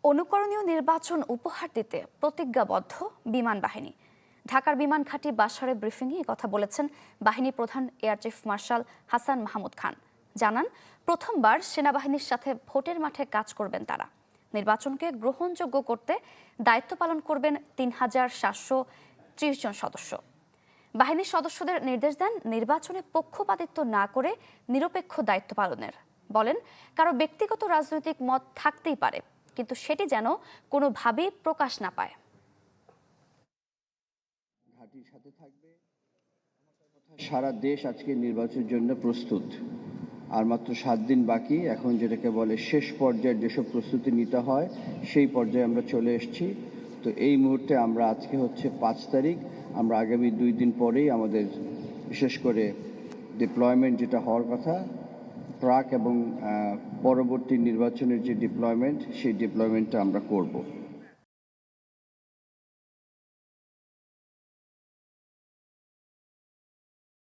অনুকরণীয় নির্বাচন উপহার দিতে প্রতিজ্ঞাবদ্ধ বিমান বাহিনী। ঢাকার বিমান ঘাঁটি বাসারে ব্রিফিংয়ে কথা বলেছেন বাহিনী প্রধান air chief marshal Hasan Mahmud Khan. জানান, প্রথমবার সেনাবাহিনীর সাথে ভোটের মাঠে কাজ করবেন তারা। নির্বাচনকে গ্রহণযোগ্য করতে দায়িত্ব পালন করবেন ৩,৭৩০ জন সদস্য। বাহিনীর সদস্যদের নির্দেশ দেন নির্বাচনে পক্ষপাতিত্ব না করে নিরপেক্ষ দায়িত্ব পালনের। বলেন, কারো ব্যক্তিগত রাজনৈতিক মত থাকতেই পারে, কিন্তু সেটি যেন কোনোভাবেই প্রকাশ না পায়। ঘাঁটির সাথে থাকবে। সারা দেশ আজকে নির্বাচনের জন্য প্রস্তুত। আর মাত্র 7 দিন বাকি। এখন যেটাকে বলে শেষ পর্যায়ে যেসব প্রস্তুতি নিতে হয় সেই পর্যায়ে আমরা চলে এসেছি। তো এই মুহূর্তে আমরা আজকে হচ্ছে 5 তারিখ, আমরা আগামী 2 দিন পরেই আমাদের বিশেষ করে ডিপ্লয়মেন্ট যেটা হওয়ার কথা, প্রাক এবং পরবর্তী নির্বাচনের যে ডিপ্লয়মেন্ট, সেই ডিপ্লয়মেন্টটা আমরা করব।